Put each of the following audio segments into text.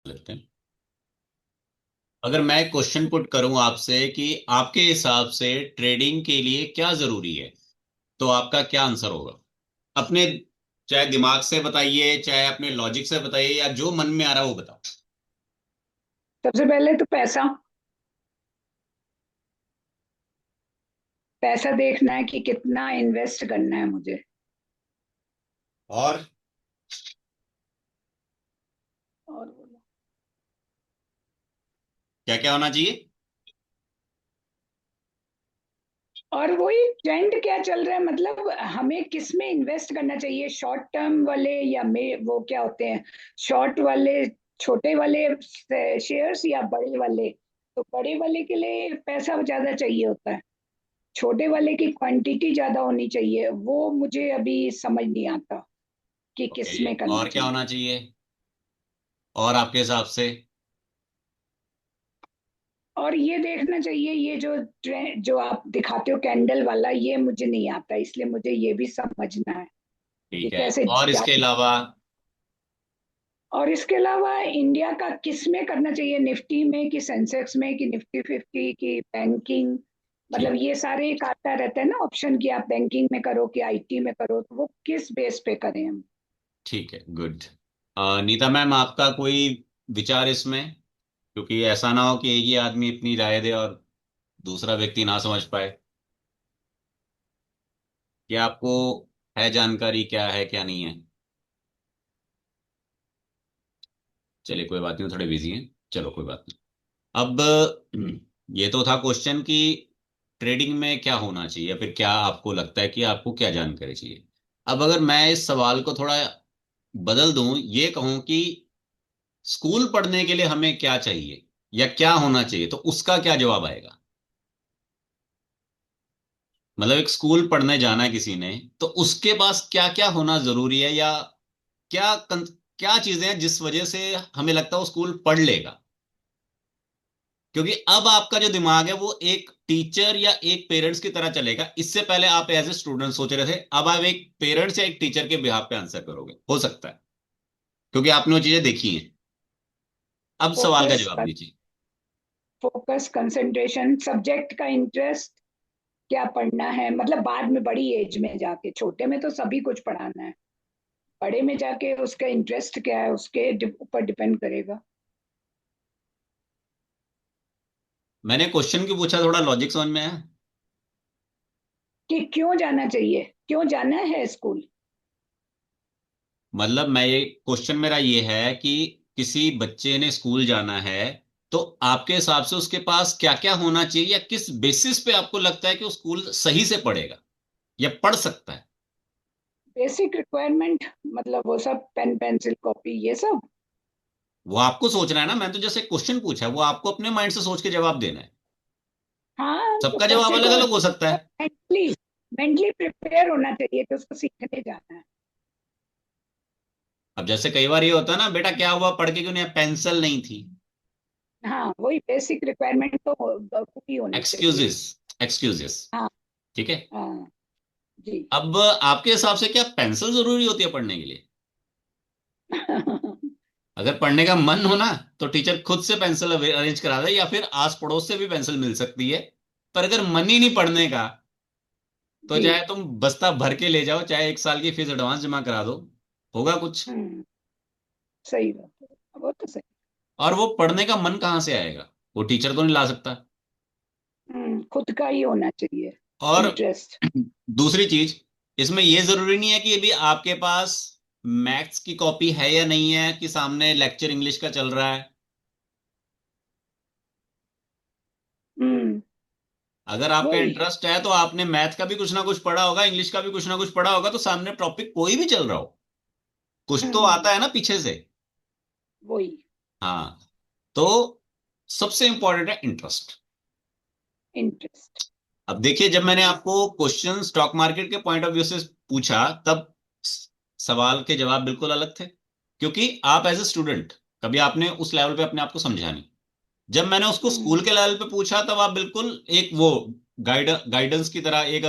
लेते हैं। अगर मैं क्वेश्चन पुट करूं आपसे कि आपके हिसाब से ट्रेडिंग के लिए क्या जरूरी है, तो आपका क्या आंसर होगा? अपने चाहे दिमाग से बताइए, चाहे अपने लॉजिक से बताइए, या जो मन में आ रहा है वो बताओ। सबसे पहले तो पैसा। पैसा देखना है कि कितना इन्वेस्ट करना है मुझे। और और बोलो। क्या क्या होना चाहिए? और वही ट्रेंड क्या चल रहा है, मतलब हमें किस में इन्वेस्ट करना चाहिए, शॉर्ट टर्म वाले या में वो क्या होते हैं, शॉर्ट वाले, छोटे वाले शेयर्स या बड़े वाले। तो बड़े वाले के लिए पैसा ज्यादा चाहिए होता है, छोटे वाले की क्वांटिटी ज्यादा होनी चाहिए। वो मुझे अभी समझ नहीं आता कि ओके, किस में करना और क्या चाहिए। होना चाहिए और आपके हिसाब से? और ये देखना चाहिए, ये जो जो आप दिखाते हो कैंडल वाला, ये मुझे नहीं आता, इसलिए मुझे ये भी समझना है कि ठीक है, कैसे और इसके जाती। अलावा? और इसके अलावा इंडिया का किस में करना चाहिए, निफ्टी में कि सेंसेक्स में कि निफ्टी 50 की बैंकिंग, मतलब ठीक। ये सारे एक आता रहता है ना ऑप्शन कि आप बैंकिंग में करो कि आईटी में करो, तो वो किस बेस पे करें हम। ठीक है, गुड। नीता मैम, आपका कोई विचार इसमें? क्योंकि ऐसा ना हो कि एक ही आदमी अपनी राय दे और दूसरा व्यक्ति ना समझ पाए। कि आपको है जानकारी, क्या है क्या नहीं है? चलिए, कोई बात नहीं, थोड़े बिजी हैं। चलो, कोई बात नहीं। अब ये तो था क्वेश्चन कि ट्रेडिंग में क्या होना चाहिए, या फिर क्या आपको लगता है कि आपको क्या जानकारी चाहिए। अब अगर मैं इस सवाल को थोड़ा बदल दूं, ये कहूं कि स्कूल पढ़ने के लिए हमें क्या चाहिए या क्या होना चाहिए, तो उसका क्या जवाब आएगा? मतलब एक स्कूल पढ़ने जाना है किसी ने, तो उसके पास क्या क्या होना जरूरी है, या क्या चीजें हैं जिस वजह से हमें लगता है वो स्कूल पढ़ लेगा। क्योंकि अब आपका जो दिमाग है वो एक टीचर या एक पेरेंट्स की तरह चलेगा। इससे पहले आप एज ए स्टूडेंट सोच रहे थे, अब आप एक पेरेंट्स या एक टीचर के बिहाफ पे आंसर करोगे, हो सकता है, क्योंकि आपने वो चीजें देखी हैं। अब सवाल का फोकस, जवाब दीजिए। फोकस, कंसंट्रेशन, सब्जेक्ट का इंटरेस्ट, क्या पढ़ना है, मतलब बाद में बड़ी एज में जाके, छोटे में तो सभी कुछ पढ़ाना है, बड़े में जाके उसका इंटरेस्ट क्या है उसके ऊपर डिपेंड करेगा। मैंने क्वेश्चन क्यों पूछा, थोड़ा लॉजिक समझ में आया? कि क्यों जाना चाहिए, क्यों जाना है स्कूल। मतलब मैं ये क्वेश्चन मेरा ये है कि किसी बच्चे ने स्कूल जाना है, तो आपके हिसाब से उसके पास क्या क्या होना चाहिए, या किस बेसिस पे आपको लगता है कि वो स्कूल सही से पढ़ेगा या पढ़ सकता है? बेसिक रिक्वायरमेंट, मतलब वो सब पेन पेंसिल कॉपी ये सब। वो आपको सोचना है ना, मैं तो जैसे क्वेश्चन पूछा है वो आपको अपने माइंड से सोच के जवाब देना है। हाँ, तो सबका जवाब बच्चे अलग को अलग हो सकता है। मेंटली मेंटली प्रिपेयर होना चाहिए कि उसको सीखने जाना है। अब जैसे कई बार ये होता है ना, बेटा क्या हुआ, पढ़ के क्यों नहीं आया? पेंसिल नहीं थी। हाँ, वही बेसिक रिक्वायरमेंट तो पूरी होनी चाहिए। Excuses, excuses. हाँ। ठीक है। हाँ जी। अब आपके हिसाब से क्या पेंसिल जरूरी होती है पढ़ने के लिए? अगर पढ़ने का मन हो ना, तो टीचर खुद से पेंसिल अरेंज करा दे, या फिर आस पड़ोस से भी पेंसिल मिल सकती है। पर अगर मन ही नहीं पढ़ने का, तो जी। चाहे तुम बस्ता भर के ले जाओ, चाहे 1 साल की फीस एडवांस जमा करा दो, होगा कुछ? हम्म। सही बात है, वो तो सही। और वो पढ़ने का मन कहाँ से आएगा? वो टीचर तो नहीं ला सकता। खुद का ही होना चाहिए और इंटरेस्ट। दूसरी चीज, इसमें यह जरूरी नहीं है कि यदि आपके पास मैथ्स की कॉपी है या नहीं है, कि सामने लेक्चर इंग्लिश का चल रहा है। हम्म। अगर आपका वही। इंटरेस्ट है तो आपने मैथ का भी कुछ ना कुछ पढ़ा होगा, इंग्लिश का भी कुछ ना कुछ पढ़ा होगा, तो सामने टॉपिक कोई भी चल रहा हो, कुछ तो आता हम्म। है ना पीछे से। वही। हाँ। तो सबसे इंपॉर्टेंट है इंटरेस्ट। इंटरेस्ट। अब देखिए, जब मैंने आपको क्वेश्चन स्टॉक मार्केट के पॉइंट ऑफ व्यू से पूछा, तब सवाल के जवाब बिल्कुल अलग थे, क्योंकि आप एज ए स्टूडेंट कभी आपने उस लेवल पे अपने आप को समझा नहीं। जब मैंने उसको स्कूल हम्म। के लेवल पे पूछा, तब आप बिल्कुल एक वो गाइडेंस की तरह, एक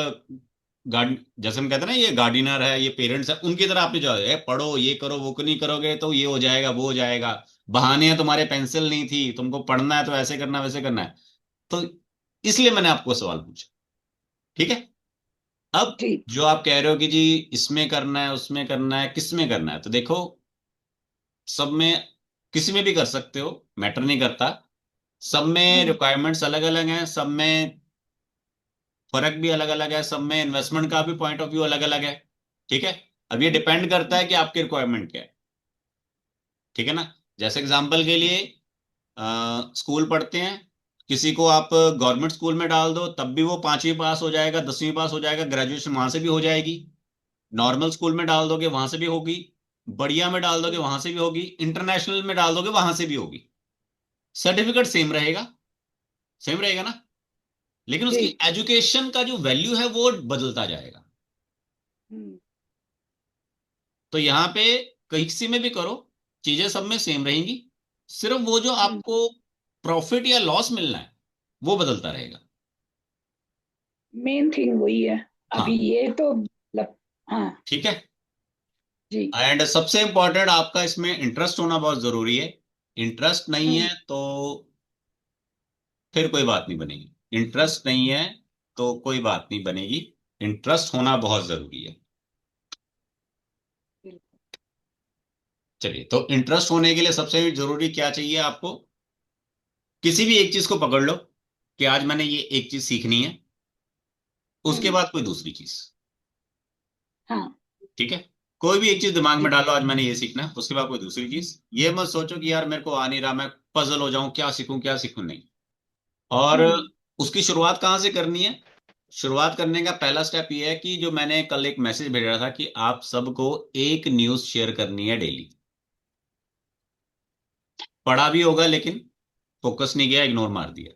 गार्ड, जैसे हम कहते हैं ना, ये गार्डिनर है, ये पेरेंट्स है, उनकी तरह आपने जो है पढ़ो, ये करो, वो नहीं करोगे तो ये हो जाएगा, वो हो जाएगा, बहाने हैं, तुम्हारे पेंसिल नहीं थी, तुमको पढ़ना है तो ऐसे करना वैसे करना है। तो इसलिए मैंने आपको सवाल पूछा। ठीक है। अब ठीक। जो आप कह रहे हो कि जी इसमें करना है, उसमें करना है, किस में करना है, तो देखो, सब में, किसी में भी कर सकते हो, मैटर नहीं करता। सब में हम्म। रिक्वायरमेंट्स अलग अलग हैं, सब में फर्क भी अलग अलग है, सब में इन्वेस्टमेंट का भी पॉइंट ऑफ व्यू अलग अलग है। ठीक है। अब ये डिपेंड करता है कि आपकी रिक्वायरमेंट क्या है। ठीक है ना। जैसे एग्जांपल के लिए, स्कूल पढ़ते हैं, किसी को आप गवर्नमेंट स्कूल में डाल दो तब भी वो 5वीं पास हो जाएगा, 10वीं पास हो जाएगा, ग्रेजुएशन वहां से भी हो जाएगी। नॉर्मल स्कूल में डाल दोगे वहां से भी होगी, बढ़िया में डाल दोगे वहां से भी होगी, इंटरनेशनल में डाल दोगे वहां से भी होगी। सर्टिफिकेट सेम रहेगा, सेम रहेगा ना। लेकिन उसकी ठीक। एजुकेशन का जो वैल्यू है वो बदलता जाएगा। हम्म। तो यहाँ पे किसी में भी करो, चीजें सब में सेम रहेंगी, सिर्फ वो जो हम्म। आपको प्रॉफिट या लॉस मिलना है वो बदलता रहेगा। मेन थिंग वही है। अभी हाँ। ये तो मतलब, हाँ। ठीक है। जी। एंड सबसे इंपॉर्टेंट, आपका इसमें इंटरेस्ट होना बहुत जरूरी है। इंटरेस्ट नहीं हम्म। है तो फिर कोई बात नहीं बनेगी। इंटरेस्ट नहीं है तो कोई बात नहीं बनेगी। इंटरेस्ट होना बहुत जरूरी है। बिल्कुल। चलिए, तो इंटरेस्ट होने के लिए सबसे जरूरी क्या चाहिए आपको? किसी भी एक चीज को पकड़ लो कि आज मैंने ये एक चीज सीखनी है, उसके हम्म। बाद कोई दूसरी चीज। हाँ। ठीक है। कोई भी एक चीज दिमाग में जी। डालो, आज मैंने ये सीखना है, उसके बाद कोई दूसरी चीज। ये मत सोचो कि यार मेरे को आ नहीं रहा, मैं पजल हो जाऊं, क्या सीखूं क्या सीखूं, नहीं। और हम्म। उसकी शुरुआत कहाँ से करनी है? शुरुआत करने का पहला स्टेप ये है कि जो मैंने कल एक मैसेज भेजा था कि आप सबको एक न्यूज शेयर करनी है डेली। पढ़ा भी होगा लेकिन फोकस नहीं किया, इग्नोर मार दिया,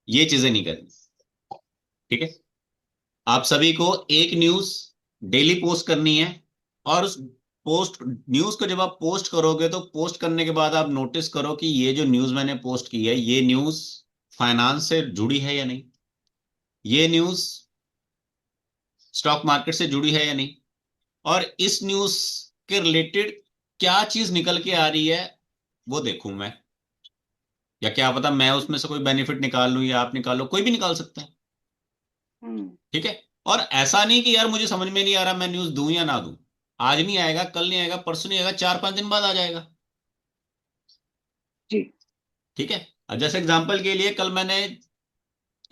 ये चीजें नहीं करनी। ठीक है। आप सभी को एक न्यूज डेली पोस्ट करनी है। और उस पोस्ट न्यूज को जब आप पोस्ट करोगे तो पोस्ट करने के बाद आप नोटिस करो कि ये जो न्यूज मैंने पोस्ट की है, ये न्यूज फाइनेंस से जुड़ी है या नहीं, ये न्यूज स्टॉक मार्केट से जुड़ी है या नहीं, और इस न्यूज के रिलेटेड क्या चीज निकल के आ रही है वो देखूं मैं। या क्या पता मैं उसमें से कोई बेनिफिट निकाल लूं या आप निकालो, कोई भी निकाल सकता है। हम्म। ठीक है। और ऐसा नहीं कि यार मुझे समझ में नहीं आ रहा, मैं न्यूज दूं या ना दूं। आज नहीं आएगा, कल नहीं आएगा, परसों नहीं आएगा, 4-5 दिन बाद आ जाएगा। जी। ठीक है। अब जैसे एग्जांपल के लिए, कल मैंने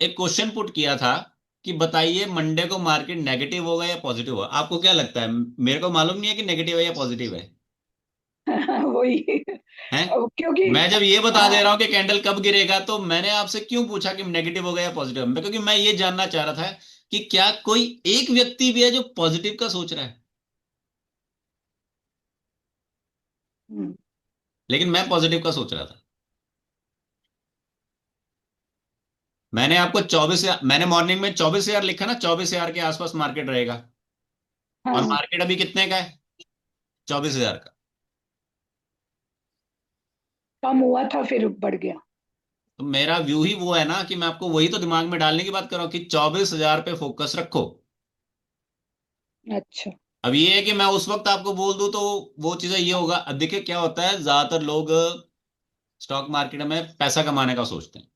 एक क्वेश्चन पुट किया था कि बताइए मंडे को मार्केट नेगेटिव होगा या पॉजिटिव होगा, आपको क्या लगता है? मेरे को मालूम नहीं है कि नेगेटिव है या पॉजिटिव है। वही। हैं? अब क्योंकि, मैं जब ये बता दे हाँ। रहा हूं कि कैंडल कब गिरेगा, तो मैंने आपसे क्यों पूछा कि नेगेटिव होगा या पॉजिटिव? क्योंकि मैं ये जानना चाह रहा था कि क्या कोई एक व्यक्ति भी है जो पॉजिटिव का सोच रहा है। हम्म। लेकिन मैं पॉजिटिव का सोच रहा था। मैंने आपको 24, मैंने मॉर्निंग में 24,000 लिखा ना, 24,000 के आसपास मार्केट रहेगा। और हाँ। मार्केट अभी कितने का है? 24,000 का। कम हुआ था फिर बढ़ गया। तो मेरा व्यू ही वो है ना कि मैं आपको वही तो दिमाग में डालने की बात कर रहा हूं कि 24,000 पे फोकस रखो। अच्छा। अब ये है कि मैं उस वक्त आपको बोल दूं तो वो चीजें ये होगा। अब देखिए क्या होता है, ज्यादातर लोग स्टॉक मार्केट में पैसा कमाने का सोचते हैं।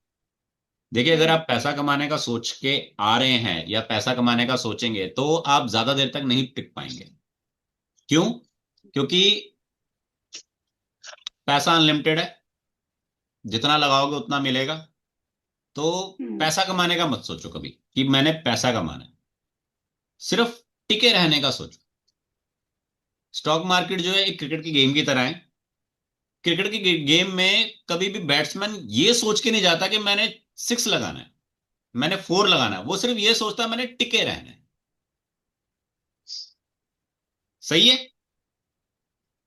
देखिए, अगर हम्म। आप पैसा कमाने का सोच के आ रहे हैं या पैसा कमाने का सोचेंगे तो आप ज्यादा देर तक नहीं टिक पाएंगे। क्यों? क्योंकि पैसा अनलिमिटेड है, जितना लगाओगे उतना मिलेगा। तो हम्म। पैसा कमाने का मत सोचो कभी कि मैंने पैसा कमाना है, सिर्फ टिके रहने का सोचो। स्टॉक मार्केट जो है एक क्रिकेट की गेम की तरह है। क्रिकेट की गेम में कभी भी बैट्समैन ये सोच के नहीं जाता कि मैंने 6 लगाना है, मैंने 4 लगाना है, वो सिर्फ ये सोचता है मैंने टिके रहना है। सही है।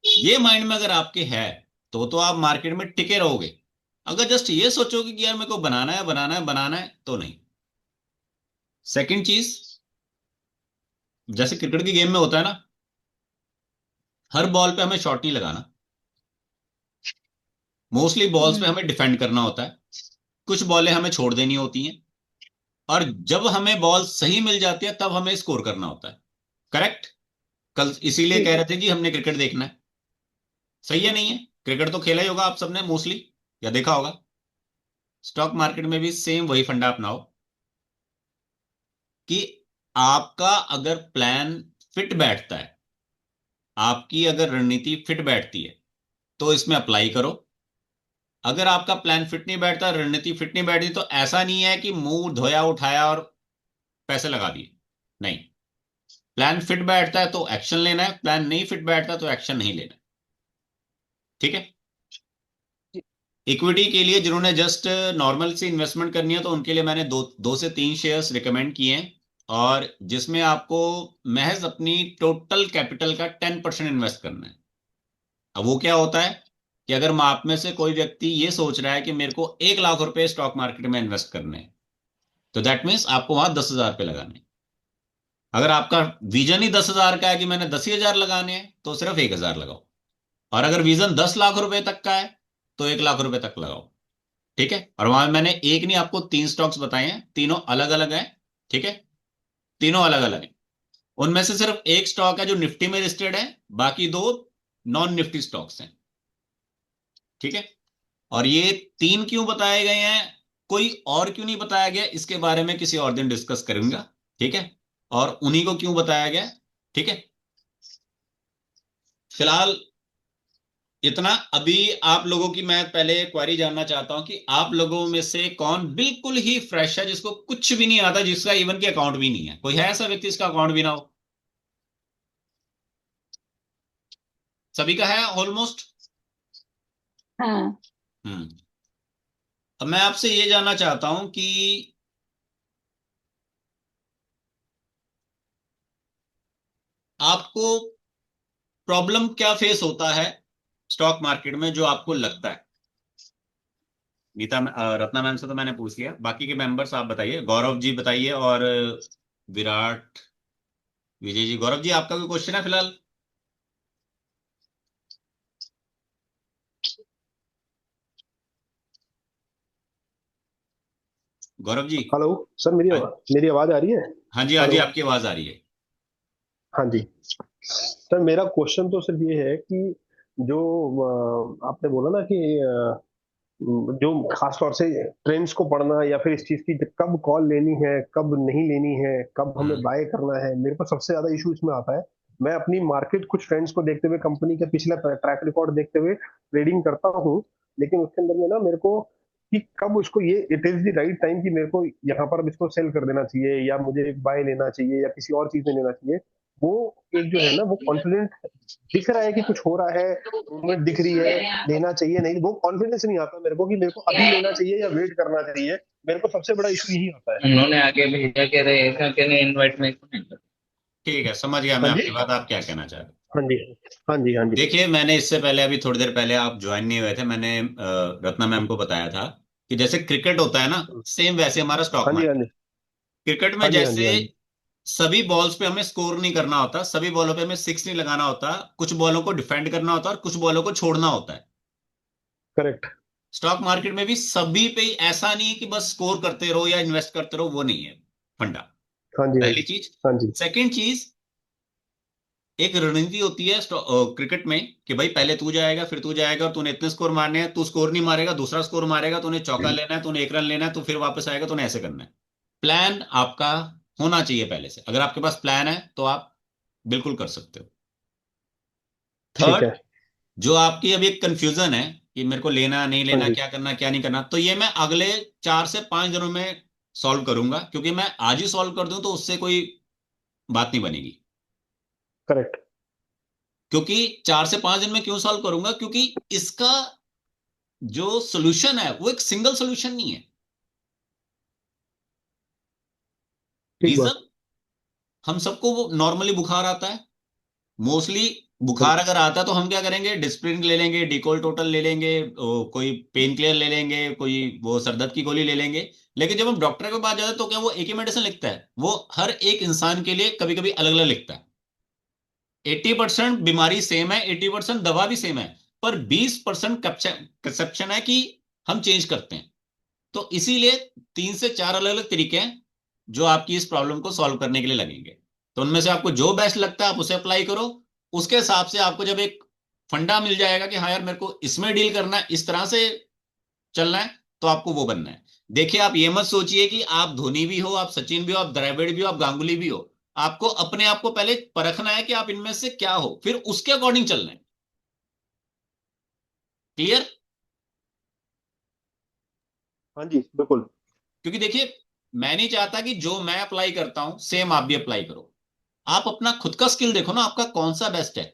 ये माइंड में अगर आपके है तो आप मार्केट में टिके रहोगे। अगर जस्ट ये सोचोगे कि यार मेरे को बनाना है बनाना है बनाना है, तो नहीं। सेकंड चीज, जैसे क्रिकेट की गेम में होता है ना, हर बॉल पे हमें शॉट नहीं लगाना। मोस्टली बॉल्स पे हम्म। हमें डिफेंड करना होता है। कुछ बॉलें हमें छोड़ देनी होती हैं। और जब हमें बॉल सही मिल जाती है तब हमें स्कोर करना होता है। करेक्ट। कल इसीलिए जी। कह रहे थे कि हमने क्रिकेट देखना है। सही है नहीं है? क्रिकेट तो खेला ही होगा आप सबने मोस्टली, या देखा होगा। स्टॉक मार्केट में भी सेम वही फंडा अपनाओ कि आपका अगर प्लान फिट बैठता है, आपकी अगर रणनीति फिट बैठती है, तो इसमें अप्लाई करो। अगर आपका प्लान फिट नहीं बैठता, रणनीति फिट नहीं बैठती, तो ऐसा नहीं है कि मुंह धोया उठाया और पैसे लगा दिए। नहीं, प्लान फिट बैठता है तो एक्शन लेना है, प्लान नहीं फिट बैठता तो एक्शन नहीं लेना है। ठीक है। जी। इक्विटी के लिए जिन्होंने जस्ट नॉर्मल से इन्वेस्टमेंट करनी है, तो उनके लिए मैंने दो से तीन शेयर्स रिकमेंड किए हैं, और जिसमें आपको महज अपनी टोटल कैपिटल का 10% इन्वेस्ट करना है। अब वो क्या होता है कि अगर आप में से कोई व्यक्ति ये सोच रहा है कि मेरे को 1 लाख रुपए स्टॉक मार्केट में इन्वेस्ट करने हैं, तो दैट मीन्स आपको वहां 10,000 रुपये लगाने हैं। अगर आपका विजन ही 10,000 का है कि मैंने 10 ही हजार लगाने हैं, तो सिर्फ 1,000 लगाओ। और अगर विजन 10 लाख रुपए तक का है, तो 1 लाख रुपए तक लगाओ। ठीक है। और वहां मैंने एक नहीं, आपको तीन स्टॉक्स बताए हैं, तीनों अलग अलग हैं। ठीक है। तीनों अलग अलग हैं। उनमें से सिर्फ एक स्टॉक है जो निफ्टी में लिस्टेड है, बाकी दो नॉन निफ्टी स्टॉक्स हैं। ठीक है। और ये तीन क्यों बताए गए हैं, कोई और क्यों नहीं बताया गया, इसके बारे में किसी और दिन डिस्कस करूंगा। ठीक है। और उन्हीं को क्यों बताया गया। ठीक है। फिलहाल इतना। अभी आप लोगों की मैं पहले क्वारी जानना चाहता हूं कि आप लोगों में से कौन बिल्कुल ही फ्रेश है, जिसको कुछ भी नहीं आता, जिसका इवन के अकाउंट भी नहीं है। कोई है ऐसा व्यक्ति जिसका अकाउंट भी ना हो? सभी का है ऑलमोस्ट। हाँ। हम्म। अब मैं आपसे ये जानना चाहता हूं कि आपको प्रॉब्लम क्या फेस होता है स्टॉक मार्केट में, जो आपको लगता है। रत्ना मैम से तो मैंने पूछ लिया, बाकी के मेंबर्स आप बताइए, गौरव जी बताइए, और विराट, विजय जी, गौरव जी आपका कोई क्वेश्चन है फिलहाल? गौरव जी। हेलो सर, मेरी हाँ। मेरी आवाज आ रही है? हाँ जी, हाँ जी, हेलो। आपकी आवाज आ रही है। हाँ जी। सर मेरा क्वेश्चन तो सिर्फ ये है कि जो आपने बोला ना कि जो खास तौर से ट्रेंड्स को पढ़ना या फिर इस चीज की कब कॉल लेनी है, कब नहीं लेनी है, कब हमें हम्म। बाय करना है, मेरे को सबसे ज्यादा इशू इसमें आता है। मैं अपनी मार्केट कुछ ट्रेंड्स को देखते हुए, कंपनी के पिछला ट्रैक रिकॉर्ड देखते हुए ट्रेडिंग करता हूँ, लेकिन उसके अंदर में ना मेरे को कि कब उसको ये it is the right time कि मेरे को यहाँ पर अब इसको सेल कर देना चाहिए या मुझे बाय लेना चाहिए या किसी और चीज में लेना चाहिए, वो एक जो है ना वो कॉन्फिडेंट दिख रहा है कि कुछ हो रहा है, मूवमेंट दिख रही है, लेना चाहिए नहीं, वो कॉन्फिडेंस नहीं आता मेरे को कि मेरे को अभी लेना चाहिए या वेट करना चाहिए। मेरे को सबसे बड़ा इशू यही आता है। उन्होंने आगे भेजा कि रेखा के लिए इनवाइट में ठीक है, समझ गया मैं हाँ जी। आपकी बात, आप क्या कहना चाह रहे हैं। हाँ जी। हाँ जी। हाँ जी। देखिए, मैंने इससे पहले, अभी थोड़ी देर पहले आप ज्वाइन नहीं हुए थे, मैंने रत्ना मैम को बताया था कि जैसे क्रिकेट होता है ना, सेम वैसे हमारा स्टॉक हाँ जी। हाँ मार्केट। जी। क्रिकेट में हाँ जी। हाँ जी। जैसे हाँ जी। सभी बॉल्स पे हमें स्कोर नहीं करना होता, सभी बॉलों पे हमें सिक्स नहीं लगाना होता, कुछ बॉलों को डिफेंड करना होता है और कुछ बॉलों को छोड़ना होता है। करेक्ट। स्टॉक मार्केट में भी सभी पे ही ऐसा नहीं है कि बस स्कोर करते रहो या इन्वेस्ट करते रहो, वो नहीं है फंडा। हाँ जी। हाँ पहली जी। चीज। हाँ जी। सेकंड चीज, एक रणनीति होती है क्रिकेट में कि भाई पहले तू जाएगा, फिर तू जाएगा, और तूने इतने स्कोर मारने हैं, तू स्कोर नहीं मारेगा दूसरा स्कोर मारेगा, तूने चौका लेना है, तूने 1 रन लेना है, तो फिर वापस आएगा, तूने ऐसे करना है। प्लान आपका होना चाहिए पहले से। अगर आपके पास प्लान है तो आप बिल्कुल कर सकते हो। ठीक थर्ड, है। जो आपकी अभी एक कंफ्यूजन है कि मेरे को लेना नहीं हाँ लेना, जी। क्या करना क्या नहीं करना, तो ये मैं अगले 4 से 5 दिनों में सॉल्व करूंगा, क्योंकि मैं आज ही सॉल्व कर दूं तो उससे कोई बात नहीं बनेगी। करेक्ट। क्योंकि 4 से 5 दिन में क्यों सॉल्व करूंगा, क्योंकि इसका जो सोल्यूशन है वो एक सिंगल सोल्यूशन नहीं है। ठीक बात। रीजन, हम सबको वो नॉर्मली बुखार आता है, मोस्टली। हाँ बुखार अगर आता है तो हम क्या करेंगे, डिस्प्रिन ले लेंगे, डिकोल टोटल ले लेंगे, कोई पेन किलर ले लेंगे, कोई वो सरदर्द की गोली ले लेंगे। लेकिन जब हम डॉक्टर के पास जाते हैं तो क्या वो एक ही मेडिसिन लिखता है? वो हर एक इंसान के लिए कभी कभी अलग अलग लिखता है। 80% बीमारी सेम है, 80% दवा भी सेम है, पर 20% कंसेप्शन है कि हम चेंज करते हैं। तो इसीलिए 3 से 4 अलग अलग तरीके हैं जो आपकी इस प्रॉब्लम को सॉल्व करने के लिए लगेंगे। तो उनमें से आपको जो बेस्ट लगता है आप उसे अप्लाई करो। उसके हिसाब से आपको जब एक फंडा मिल जाएगा कि हाँ यार मेरे को इसमें डील करना है, इस तरह से चलना है, तो आपको वो बनना है। देखिए आप ये मत सोचिए कि आप धोनी भी हो, आप सचिन भी हो, आप द्रविड़ भी हो, आप गांगुली भी हो। आपको अपने आप को पहले परखना है कि आप इनमें से क्या हो, फिर उसके अकॉर्डिंग चलना है। क्लियर? हाँ जी बिल्कुल। क्योंकि देखिए मैं नहीं चाहता कि जो मैं अप्लाई करता हूं सेम आप भी अप्लाई करो। आप अपना खुद का स्किल देखो ना, आपका कौन सा बेस्ट है।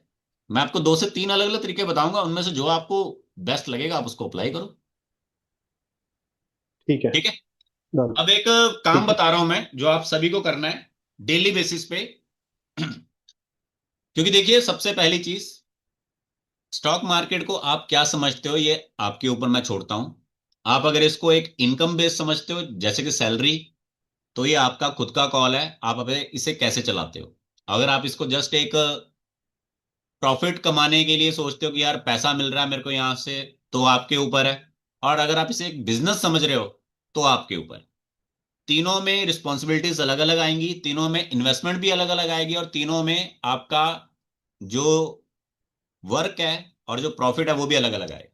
मैं आपको 2 से 3 अलग अलग तरीके बताऊंगा, उनमें से जो आपको बेस्ट लगेगा आप उसको अप्लाई करो। ठीक है। ठीक है। डन। अब एक काम ठीक है। बता रहा हूं मैं जो आप सभी को करना है डेली बेसिस पे। क्योंकि देखिए सबसे पहली चीज, स्टॉक मार्केट को आप क्या समझते हो ये आपके ऊपर मैं छोड़ता हूं। आप अगर इसको एक इनकम बेस समझते हो जैसे कि सैलरी, तो ये आपका खुद का कॉल है, आप अब इसे कैसे चलाते हो। अगर आप इसको जस्ट एक प्रॉफिट कमाने के लिए सोचते हो कि यार पैसा मिल रहा है मेरे को यहां से, तो आपके ऊपर है। और अगर आप इसे एक बिजनेस समझ रहे हो तो आपके ऊपर। तीनों में रिस्पॉन्सिबिलिटीज अलग अलग आएंगी, तीनों में इन्वेस्टमेंट भी अलग अलग आएगी, और तीनों में आपका जो वर्क है और जो प्रॉफिट है वो भी अलग अलग आएगा।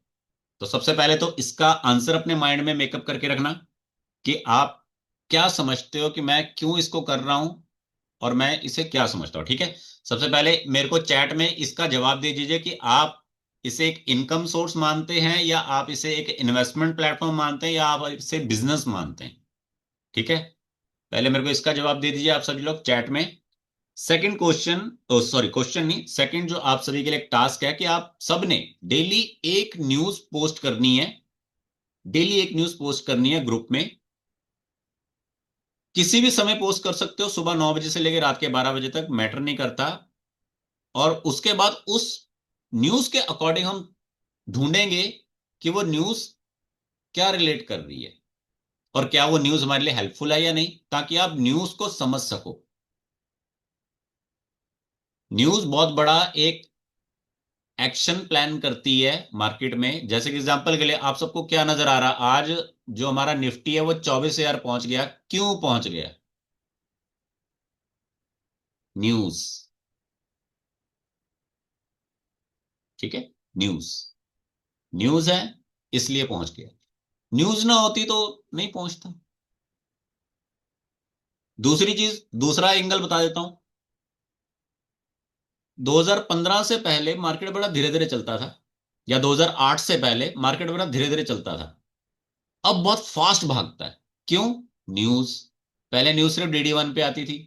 तो सबसे पहले तो इसका आंसर अपने माइंड में मेकअप करके रखना कि आप क्या समझते हो कि मैं क्यों इसको कर रहा हूं और मैं इसे क्या समझता हूं। ठीक है। सबसे पहले मेरे को चैट में इसका जवाब दे दीजिए कि आप इसे एक इनकम सोर्स मानते हैं, या आप इसे एक इन्वेस्टमेंट प्लेटफॉर्म मानते हैं, या आप इसे बिजनेस मानते हैं। ठीक है। पहले मेरे को इसका जवाब दे दीजिए आप सभी लोग चैट में। सेकंड क्वेश्चन, सॉरी क्वेश्चन नहीं, सेकंड जो आप सभी के लिए एक टास्क है कि आप सबने डेली एक न्यूज पोस्ट करनी है। डेली एक न्यूज पोस्ट करनी है ग्रुप में। किसी भी समय पोस्ट कर सकते हो, सुबह 9 बजे से लेकर रात के 12 बजे तक, मैटर नहीं करता। और उसके बाद उस न्यूज के अकॉर्डिंग हम ढूंढेंगे कि वो न्यूज क्या रिलेट कर रही है, और क्या वो न्यूज हमारे लिए हेल्पफुल है या नहीं, ताकि आप न्यूज को समझ सको। न्यूज बहुत बड़ा एक एक्शन प्लान करती है मार्केट में। जैसे कि एग्जांपल के लिए आप सबको क्या नजर आ रहा, आज जो हमारा निफ्टी है वो 24,000 पहुंच गया, क्यों पहुंच गया? न्यूज। ठीक है। न्यूज। न्यूज है इसलिए पहुंच गया। न्यूज ना होती तो नहीं पहुंचता। दूसरी चीज, दूसरा एंगल बता देता हूं। 2015 से पहले मार्केट बड़ा धीरे धीरे चलता था, या 2008 से पहले मार्केट बड़ा धीरे धीरे चलता था। अब बहुत फास्ट भागता है। क्यों? न्यूज। पहले न्यूज सिर्फ DD1 पे आती थी,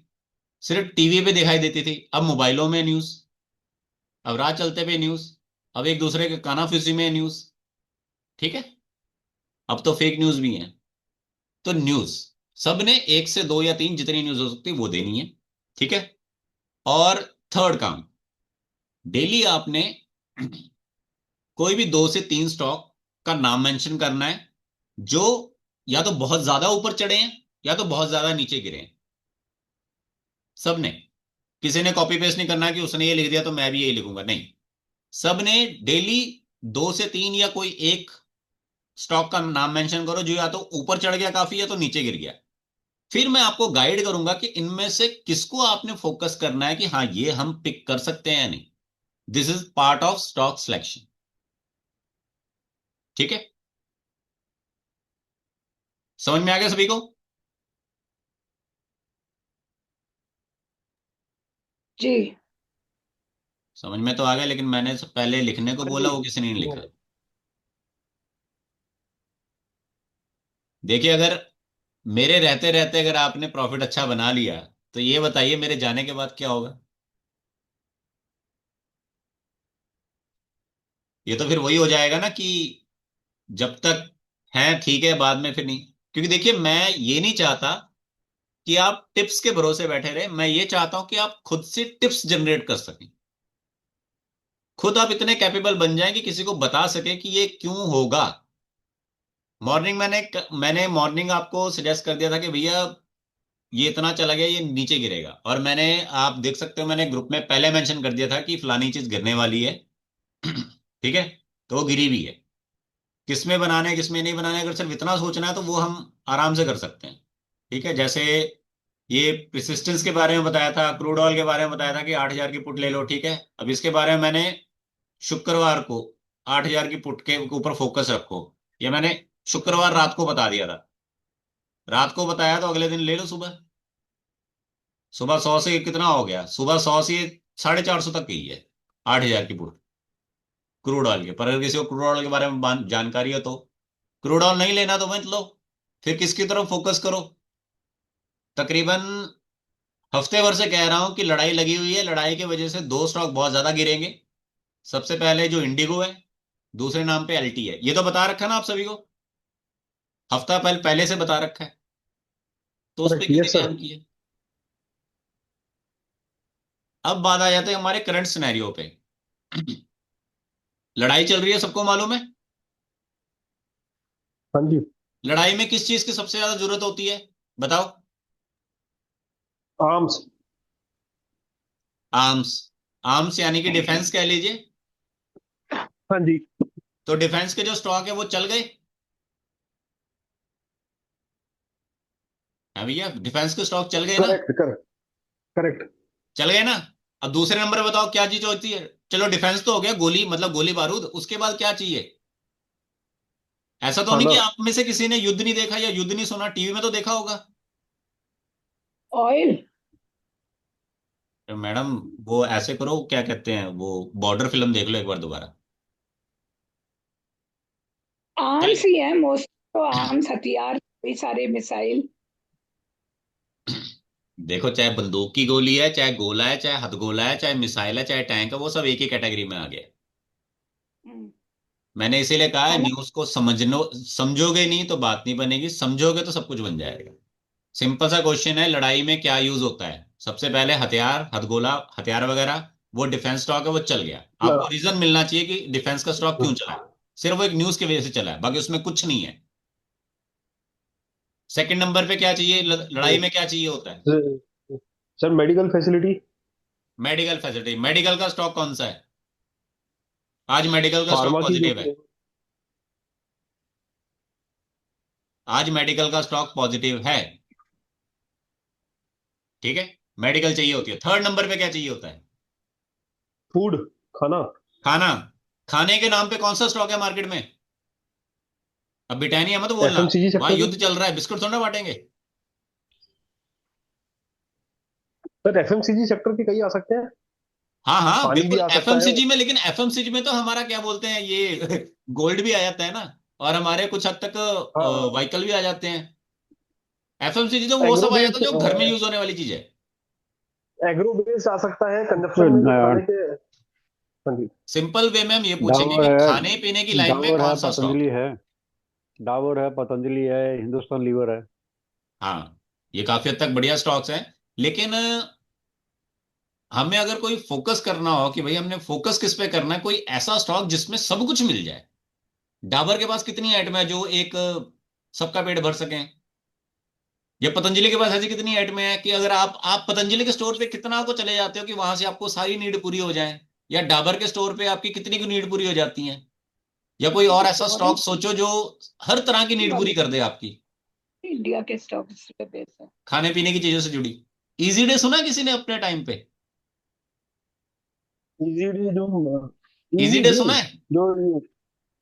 सिर्फ टीवी पे दिखाई देती थी। अब मोबाइलों में न्यूज, अब राह चलते पे न्यूज, अब एक दूसरे के कानाफूसी में न्यूज। ठीक है। अब तो फेक न्यूज भी है। तो न्यूज सबने 1 से 2 या 3 जितनी न्यूज हो सकती है वो देनी है। ठीक है। और थर्ड काम, डेली आपने कोई भी 2 से 3 स्टॉक का नाम मेंशन करना है जो या तो बहुत ज्यादा ऊपर चढ़े हैं या तो बहुत ज्यादा नीचे गिरे हैं। सबने, किसी ने कॉपी पेस्ट नहीं करना कि उसने ये लिख दिया तो मैं भी यही लिखूंगा, नहीं। सबने डेली 2 से 3 या कोई एक स्टॉक का नाम मेंशन करो जो या तो ऊपर चढ़ गया काफी या तो नीचे गिर गया। फिर मैं आपको गाइड करूंगा कि इनमें से किसको आपने फोकस करना है कि हाँ ये हम पिक कर सकते हैं या नहीं। This is part of stock selection. ठीक है। समझ में आ गया सभी को? जी। समझ में तो आ गया, लेकिन मैंने पहले लिखने को हाँ बोला जी। वो किसी ने नहीं वो लिखा। देखिए अगर मेरे रहते रहते अगर आपने प्रॉफिट अच्छा बना लिया, तो ये बताइए मेरे जाने के बाद क्या होगा? ये तो फिर वही हो जाएगा ना कि जब तक है ठीक है, बाद में फिर नहीं। क्योंकि देखिए मैं ये नहीं चाहता कि आप टिप्स के भरोसे बैठे रहे, मैं ये चाहता हूं कि आप खुद से टिप्स जनरेट कर सकें। खुद आप इतने कैपेबल बन जाएं कि किसी को बता सके कि ये क्यों होगा। मॉर्निंग मैंने मॉर्निंग आपको सजेस्ट कर दिया था कि भैया ये इतना चला गया, ये नीचे गिरेगा, और मैंने, आप देख सकते हो मैंने ग्रुप में पहले मेंशन कर दिया था कि फलानी चीज गिरने वाली है। ठीक है। तो वो गिरी भी है। किसमें बनाना है किसमें नहीं बनाना है, अगर सिर्फ इतना सोचना है तो वो हम आराम से कर सकते हैं। ठीक है। जैसे ये प्रेसिस्टेंस के बारे में बताया था, क्रूड ऑयल के बारे में बताया था कि 8,000 की पुट ले लो। ठीक है। अब इसके बारे में मैंने शुक्रवार को 8,000 की पुट के ऊपर फोकस रखो, ये मैंने शुक्रवार रात को बता दिया था। रात को बताया तो अगले दिन ले लो सुबह। सुबह 100 से कितना हो गया, सुबह 100 से 450 तक गई है 8,000 की पुट क्रूड ऑयल के। पर अगर किसी को क्रूड ऑयल के बारे में जानकारी है तो, क्रूड ऑयल नहीं लेना तो मत लो, फिर किसकी तरफ फोकस करो। तकरीबन हफ्ते भर से कह रहा हूं कि लड़ाई लगी हुई है, लड़ाई की वजह से दो स्टॉक बहुत ज्यादा गिरेंगे। सबसे पहले जो इंडिगो है, दूसरे नाम पे एलटी है, ये तो बता रखा ना आप सभी को, हफ्ता पहले से बता रखा है, तो उस पे करेक्ट, किसी यस सर। ध्यान की है। अब बात आ जाते हैं हमारे करंट सिनेरियो पे। लड़ाई चल रही है, सबको मालूम है। हाँ जी। लड़ाई में किस चीज की सबसे ज्यादा जरूरत होती है, बताओ। आर्म्स। आर्म्स। आर्म्स यानी कि डिफेंस कह लीजिए। हाँ जी। तो डिफेंस के जो स्टॉक है वो चल गए। हाँ भैया, डिफेंस के स्टॉक चल गए ना। Correct correct correct. चल गए ना। अब दूसरे नंबर पे बताओ क्या चीज होती है। चलो डिफेंस तो हो गया, गोली मतलब गोली बारूद, उसके बाद क्या चाहिए। ऐसा तो नहीं खाना। कि आप में से किसी ने युद्ध नहीं देखा या युद्ध नहीं सुना, टीवी में तो देखा होगा। ऑयल। तो मैडम, वो ऐसे करो, क्या कहते हैं वो, बॉर्डर फिल्म देख लो एक बार दोबारा। चल। आर्म्स ही है मोस्ट, तो आर्म्स हथियार, कई सारे मिसाइल। देखो, चाहे बंदूक की गोली है, चाहे गोला है, चाहे हथगोला है, चाहे मिसाइल है, चाहे टैंक है, वो सब एक ही कैटेगरी में आ गया। हम्म, मैंने इसीलिए कहा है, है ना। न्यूज को समझनो, समझोगे नहीं तो बात नहीं बनेगी, समझोगे तो सब कुछ बन जाएगा। सिंपल सा क्वेश्चन है, लड़ाई में क्या यूज होता है। सबसे पहले हथियार, हथगोला, हथियार वगैरह। वो डिफेंस स्टॉक है, वो चल गया। आपको रीजन मिलना चाहिए कि डिफेंस का स्टॉक क्यों चला है। सिर्फ वो एक न्यूज की वजह से चला है, बाकी उसमें कुछ नहीं है। सेकंड नंबर पे क्या चाहिए, लड़ाई में क्या चाहिए होता है। Sir medical facility. Medical facility. Medical का स्टॉक कौन सा है। आज मेडिकल का स्टॉक फार्मा की जो। पॉजिटिव है। आज मेडिकल का स्टॉक पॉजिटिव है। ठीक है। मेडिकल चाहिए होती है। थर्ड नंबर पे क्या चाहिए होता है। फूड। खाना। खाना। खाने के नाम पे कौन सा स्टॉक है मार्केट में। अब ब्रिटानिया मत बोलना, एफएमसीजी वहां सेक्टर में। युद्ध चल रहा है, बिस्कुट थोड़ा ना बांटेंगे। सर एफएमसीजी सेक्टर के कई आ सकते हैं। हाँ हाँ पानी भी बिल्कुल आ सकता है। एफएमसीजी में, लेकिन एफएमसीजी में तो हमारा क्या बोलते हैं ये गोल्ड भी आ जाता है ना, और हमारे कुछ हद तक हाँ। व्हीकल भी आ जाते हैं। एफएमसीजी तो वो एग्रो सब आ जाता बेस्ड। है जो घर में यूज होने वाली चीज है। एग्रो बेस्ड आ सकता है तो कंजप्शन में, जो खाने के। हाँ जी। सिंपल वे में हम ये पूछेंगे डाबर कि है। खाने पीने की लाइन में डाबर है, कौन सा स्टॉक पतंजलि है। है। डाबर है, पतंजलि है, हिंदुस्तान लीवर है। हाँ, ये काफी हद तक बढ़िया स्टॉक्स हैं। लेकिन हमें अगर कोई फोकस करना हो कि भाई हमने फोकस किस पे करना है, कोई ऐसा स्टॉक जिसमें सब कुछ मिल जाए। डाबर के पास कितनी आइटम है जो एक सबका पेट भर सकें। या पतंजलि के पास ऐसी कितनी आइटम है कि अगर आप पतंजलि के स्टोर पे कितना को चले जाते हो कि वहां से आपको सारी नीड पूरी हो जाए। या डाबर के स्टोर पे आपकी कितनी की नीड पूरी हो जाती है। या कोई और ऐसा फॉरेन स्टॉक सोचो जो हर तरह की नीड पूरी कर दे आपकी, इंडिया के स्टॉक्स पे बेस है। खाने पीने की चीजों से जुड़ी। इजी डे सुना किसी ने अपने टाइम पे। इजी डे जो। Easy easy day day. सुना है। जो